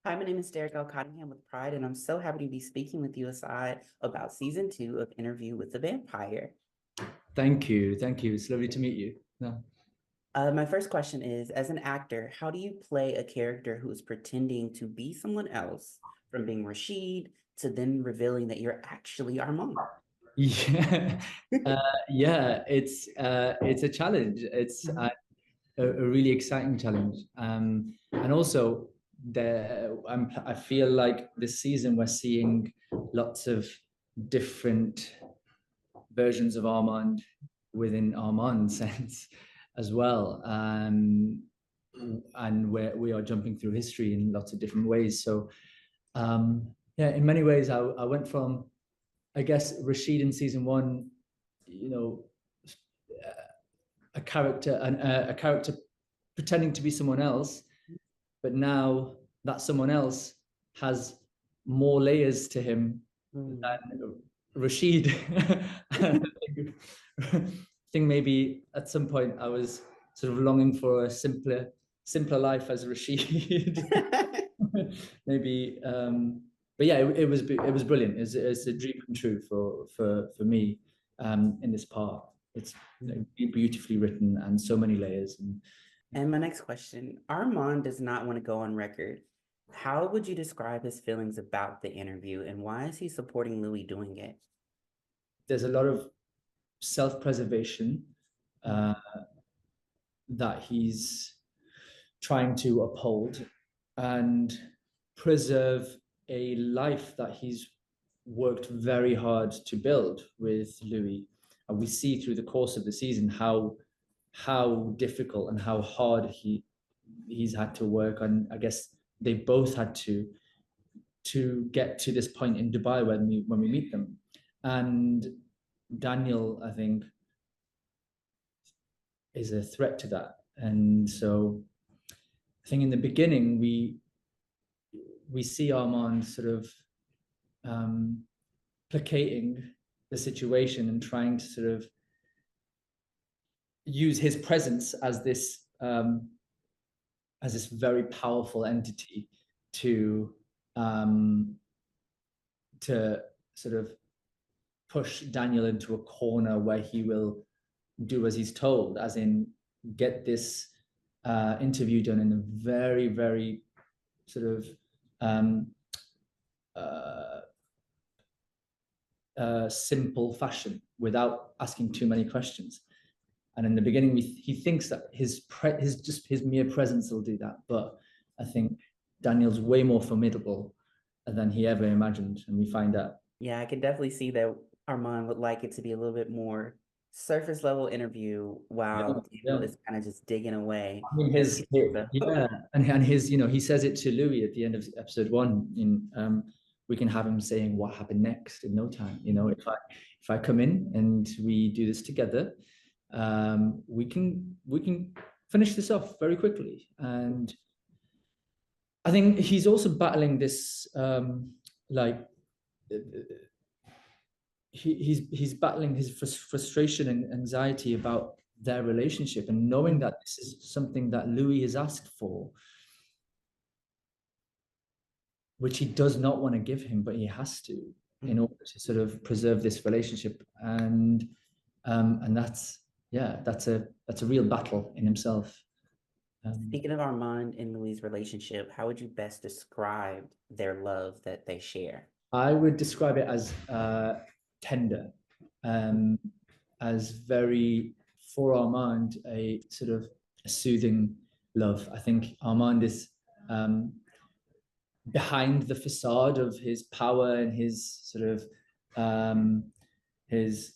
Hi, my name is Derek L. Cottingham with Pride, and I'm so happy to be speaking with you, Assad, about season 2 of Interview with the Vampire. Thank you. Thank you. It's lovely to meet you. No. My first question is, as an actor, how do you play a character who is pretending to be someone else, from being Rashid to then revealing that you're actually Armand? Yeah. Yeah, it's a challenge. It's a really exciting challenge. And also I feel like this season we're seeing lots of different versions of Armand within Armand's sense as well. And we are jumping through history in lots of different ways. So yeah, in many ways, I went from, I guess, Rashid in season one, you know, a character pretending to be someone else, but now that someone else has more layers to him Mm. than Rashid. I think maybe at some point I was sort of longing for a simpler life as Rashid. Maybe, but yeah, it was brilliant. It's a dream come true for me in this part. It's beautifully written and so many layers. And And my next question, Armand does not want to go on record. How would you describe his feelings about the interview, and why is he supporting Louis doing it? there's a lot of self-preservation uh, that he's trying to uphold and preserve a life that he's worked very hard to build with Louis. And we see through the course of the season how difficult and how hard he's had to work. And I guess they both had to get to this point in Dubai when we meet them. And Daniel, I think, is a threat to that. And so I think in the beginning we see Armand sort of placating the situation and trying to sort of use his presence as this very powerful entity to um, to sort of push Daniel into a corner where he will do as he's told, as in get this interview done in a very, very sort of um, uh, simple fashion without asking too many questions. And in the beginning, he thinks that his mere presence will do that, but I think Daniel's way more formidable than he ever imagined, and we find out. Yeah, I can definitely see that Armand would like it to be a little bit more surface level interview Yeah, while Daniel yeah. is kind of just digging away. I mean, As yeah, and his, he says it to Louis at the end of episode one. We can have him saying what happened next in no time. If I come in and we do this together, we can finish this off very quickly. And I think he's also battling this like he's battling his frustration and anxiety about their relationship, and knowing that this is something that Louis has asked for, which he does not want to give him, but he has to in order to sort of preserve this relationship. And that's, yeah, that's a real battle in himself. Speaking of Armand and Louis' relationship, how would you best describe their love that they share? I would describe it as tender, um, as very, for Armand, a sort of a soothing love. I think Armand is behind the facade of his power and his sort of his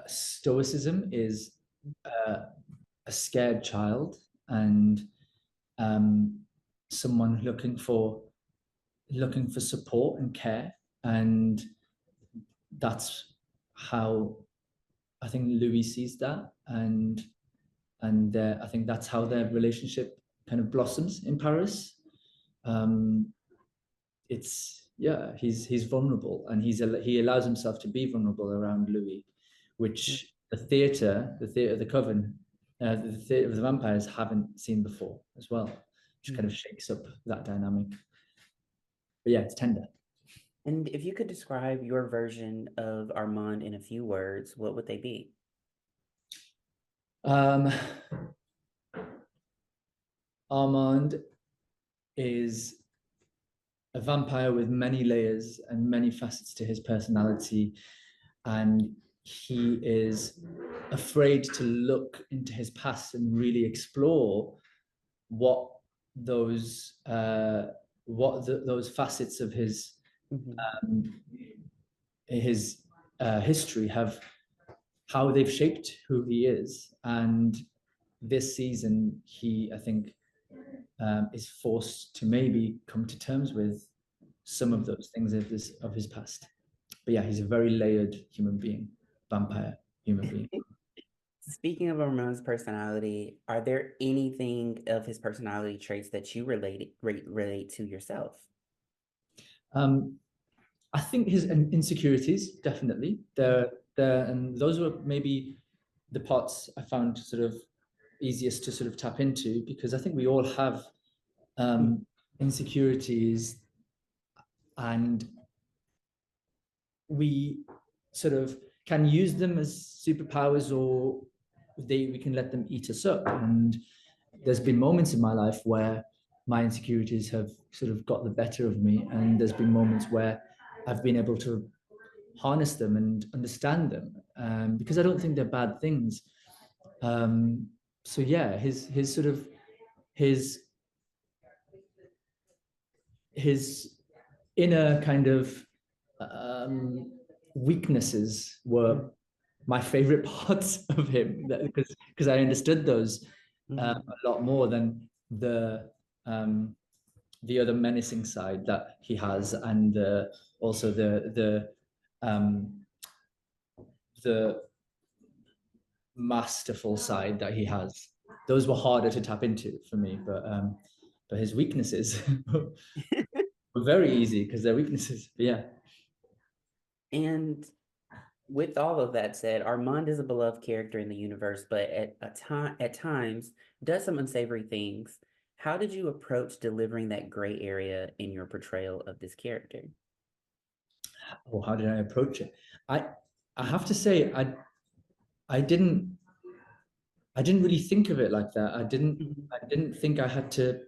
stoicism is uh, a scared child, and um, someone looking for support and care. And that's how I think Louis sees that. And I think that's how their relationship kind of blossoms in Paris. um, it's, yeah, he's vulnerable, and he allows himself to be vulnerable around Louis, which the theater of the Coven, the theater of the vampires haven't seen before as well, which kind of shakes up that dynamic. but yeah, it's tender. And if you could describe your version of Armand in a few words, what would they be? Um, Armand is a vampire with many layers and many facets to his personality, and he is afraid to look into his past and really explore what those those facets of Mhm. um, his history have, how they've shaped who he is. And this season, he, I think, is forced to maybe come to terms with some of those things of his past. But yeah, he's a very layered human being, vampire human being. Speaking of Ramon's personality, are there anything of his personality traits that you relate to yourself? Um, I think his insecurities definitely there, and those were maybe the parts I found sort of easiest to sort of tap into, because I think we all have insecurities, and we sort of can use them as superpowers, or we can let them eat us up. And there's been moments in my life where my insecurities have sort of got the better of me, and there's been moments where I've been able to harness them and understand them, because I don't think they're bad things. So yeah, his sort of his his inner kind of weaknesses were my favorite parts of him, because I understood those a lot more than the other menacing side that he has, and also the masterful side that he has. Those were harder to tap into for me, but his weaknesses were very easy because they're weaknesses. But yeah. And with all of that said, Armand is a beloved character in the universe, but at times does some unsavory things. How did you approach delivering that gray area in your portrayal of this character? Or how did I approach it? I I have to say I didn't I didn't really think of it like that. Mhm. I didn't think I had to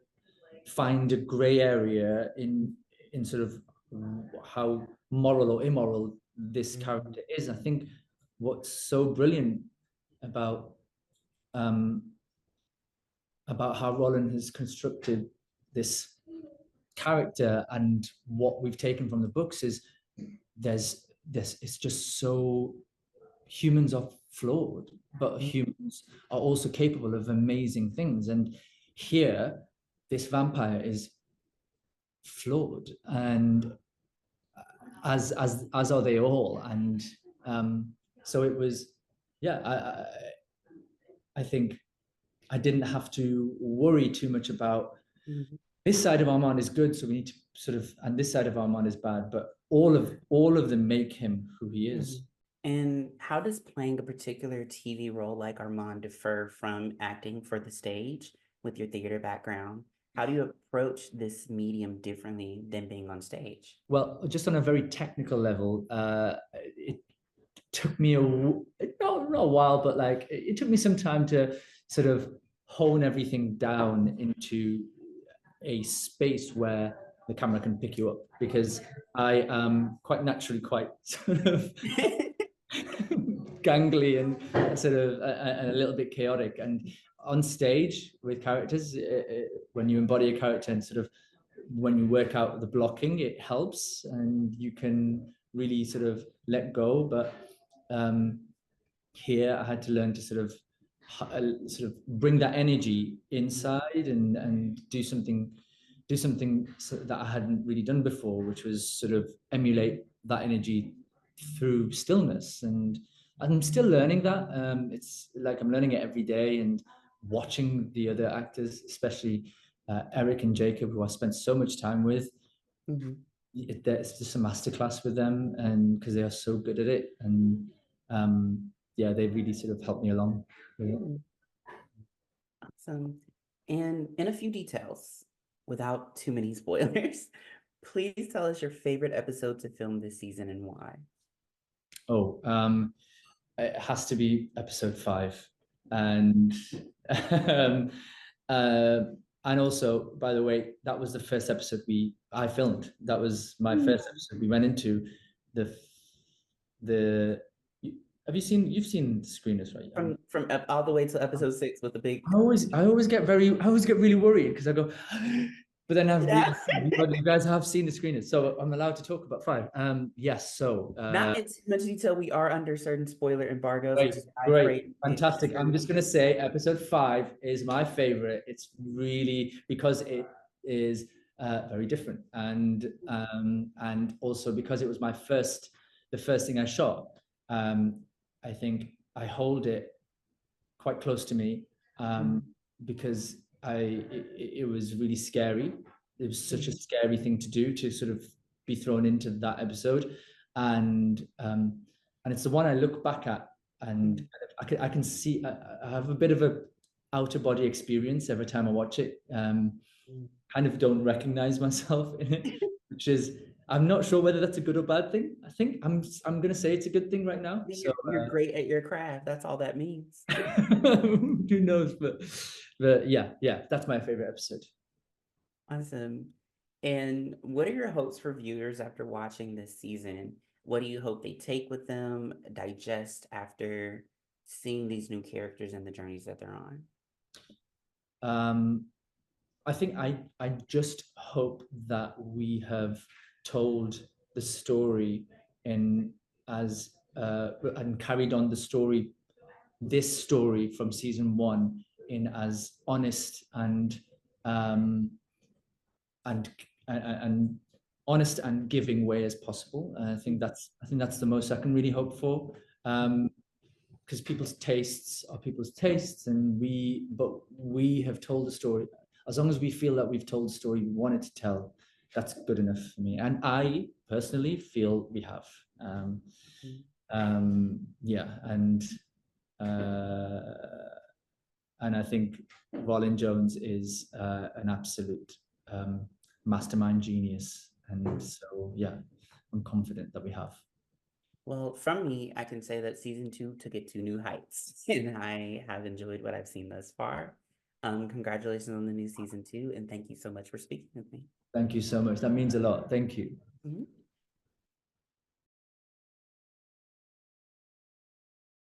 find a gray area in sort of how moral or immoral this Mhm. character is. I think what's so brilliant about um, about how Roland has constructed this character and what we've taken from the books is there's it's just so, humans are flawed, but humans are also capable of amazing things. And here, this vampire is flawed, and as are they all. And so it was, yeah. I think I didn't have to worry too much about Mhm. this side of Armand is good, so we need to sort of, and this side of Armand is bad. But all of them make him who he is. Mhm. And how does playing a particular TV role like Armand differ from acting for the stage with your theater background? How do you approach this medium differently than being on stage? Well, just on a very technical level, it took me not a while, but like it took me some time to sort of hone everything down into a space where the camera can pick you up, because I am quite naturally quite sort of gangly and sort of a little bit chaotic. And on stage with characters, when you embody a character and sort of when you work out the blocking, it helps, and you can really sort of let go. But um, here, I had to learn to sort of bring that energy inside, and do something that I hadn't really done before, which was sort of emulate that energy through stillness. And I'm still learning that. It's like I'm learning it every day, and watching the other actors, especially Eric and Jacob, who I spent so much time with. Mhm. It's just a masterclass with them, and because they are so good at it. And yeah, they really sort of helped me along with it. Mm, awesome. And in a few details, without too many spoilers, Please tell us your favorite episode to film this season and why. Oh, it has to be episode 5, and um, uh, and also, by the way, that was the first episode I filmed. That was my first episode. We went into the the. You've seen the screeners, right? From all the way to episode 6 with the big. I always get really worried because I go, but then I've Yeah. realized you guys have seen the screeners, so I'm allowed to talk about 5. Yes, so Not in too much detail. We are under certain spoiler embargoes, which great, is why I great, phrased it fantastic. I'm certain just gonna say episode 5 is my favorite. It's really because it is very different, and also because it was the first thing I shot. I think I hold it quite close to me, because it was really scary. It was such a scary thing to do, to sort of be thrown into that episode, and it's the one I look back at, and I can see I have a bit of a outer body experience every time I watch it. Kind of don't recognize myself in it, which is, I'm not sure whether that's a good or bad thing. I think I'm gonna say it's a good thing right now. So You're great at your craft. That's all that means. who knows? But yeah, that's my favorite episode. Awesome. And what are your hopes for viewers after watching this season? What do you hope they take with them, digest after seeing these new characters and the journeys that they're on? I think I just hope that we have told the story in as and carried on this story from season 1 in as honest um, and and honest and giving way as possible. I think that's the most I can really hope for. Because people's tastes are people's tastes, and we have told the story. As long as we feel that we've told the story we wanted to tell, that's good enough for me. And I personally feel we have. Yeah, uh, and I think Rollin Jones is an absolute mastermind genius, and so yeah, I'm confident that we have. Well, from me, I can say that season 2 took it to new heights, and I have enjoyed what I've seen thus far. Congratulations on the new season 2, and thank you so much for speaking with me. Thank you so much. That means a lot. Thank you. Mhm.